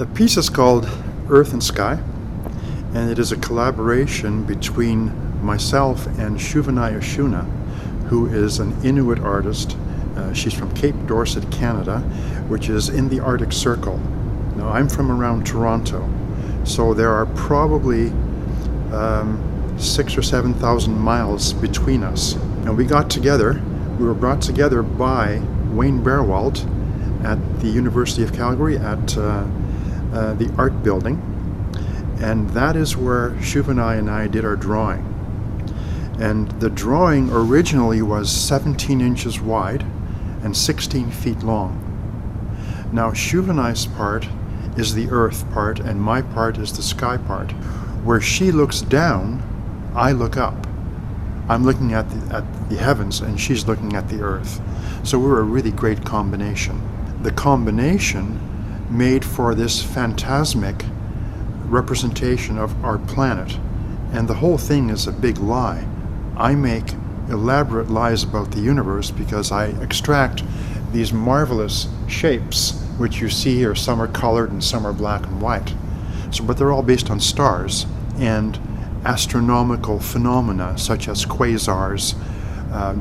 The piece is called Earth and Sky, and it is a collaboration between myself and Shuvinai Ashoona, who is an Inuit artist. She's from Cape Dorset, Canada, which is in the Arctic Circle. Now, I'm from around Toronto, so there are probably 6,000 or 7,000 miles between us. And we were brought together by Wayne Berwald at the University of Calgary at the art building, and that is where Shuvinai and I did our drawing. And the drawing originally was 17 inches wide and 16 feet long. Now, Shuvinai's part is the earth part and my part is the sky part. Where she looks down, I look up. I'm looking at the heavens and she's looking at the earth. So we're a really great combination. The combination made for this phantasmic representation of our planet. And the whole thing is a big lie. I make elaborate lies about the universe because I extract these marvelous shapes which you see here. Some are colored and some are black and white. But they're all based on stars and astronomical phenomena such as quasars,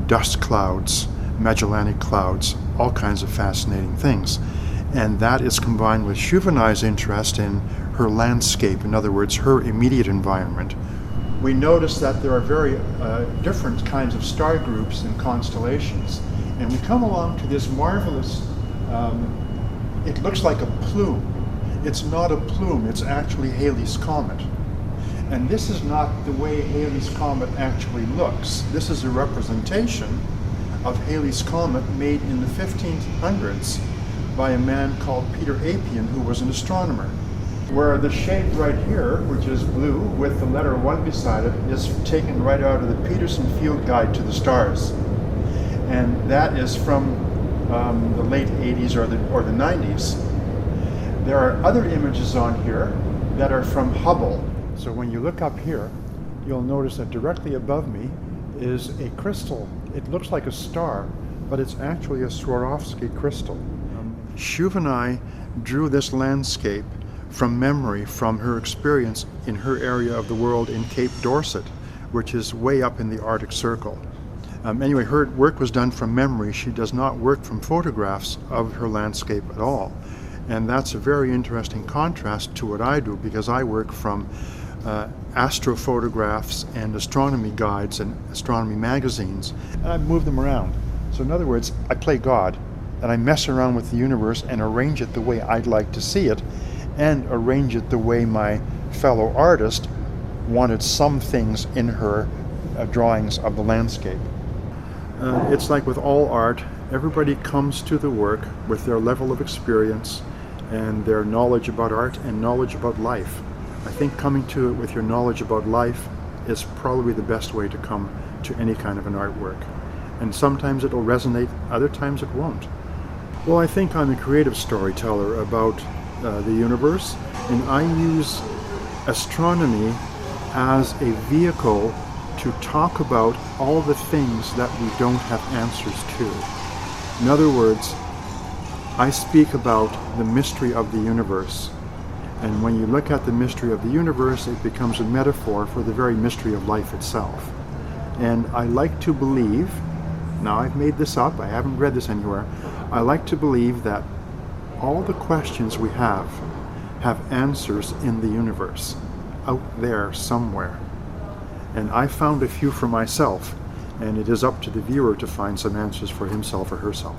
dust clouds, Magellanic clouds, all kinds of fascinating things. And that is combined with Shuvinai's interest in her landscape, in other words, her immediate environment. We notice that there are very different kinds of star groups and constellations. And we come along to this marvelous, it looks like a plume. It's not a plume, it's actually Halley's Comet. And this is not the way Halley's Comet actually looks. This is a representation of Halley's Comet made in the 1500s by a man called Peter Apian, who was an astronomer. Where the shape right here, which is blue with the letter 1 beside it, is taken right out of the Peterson Field Guide to the Stars. And that is from the late 80s or the 90s. There are other images on here that are from Hubble. So when you look up here, you'll notice that directly above me is a crystal. It looks like a star, but it's actually a Swarovski crystal. Shuvinai drew this landscape from memory, from her experience in her area of the world in Cape Dorset, which is way up in the Arctic Circle. Anyway, her work was done from memory. She does not work from photographs of her landscape at all. And that's a very interesting contrast to what I do, because I work from astrophotographs and astronomy guides and astronomy magazines, and I move them around. So in other words, I play God, and I mess around with the universe and arrange it the way I'd like to see it, and arrange it the way my fellow artist wanted some things in her drawings of the landscape. It's like with all art, everybody comes to the work with their level of experience and their knowledge about art and knowledge about life. I think coming to it with your knowledge about life is probably the best way to come to any kind of an artwork. And sometimes it'll resonate, other times it won't. Well, I think I'm a creative storyteller about the universe, and I use astronomy as a vehicle to talk about all the things that we don't have answers to. In other words, I speak about the mystery of the universe. And when you look at the mystery of the universe, it becomes a metaphor for the very mystery of life itself. And I like to believe, now I've made this up, I haven't read this anywhere, I like to believe that all the questions we have answers in the universe, out there somewhere. And I found a few for myself, and it is up to the viewer to find some answers for himself or herself.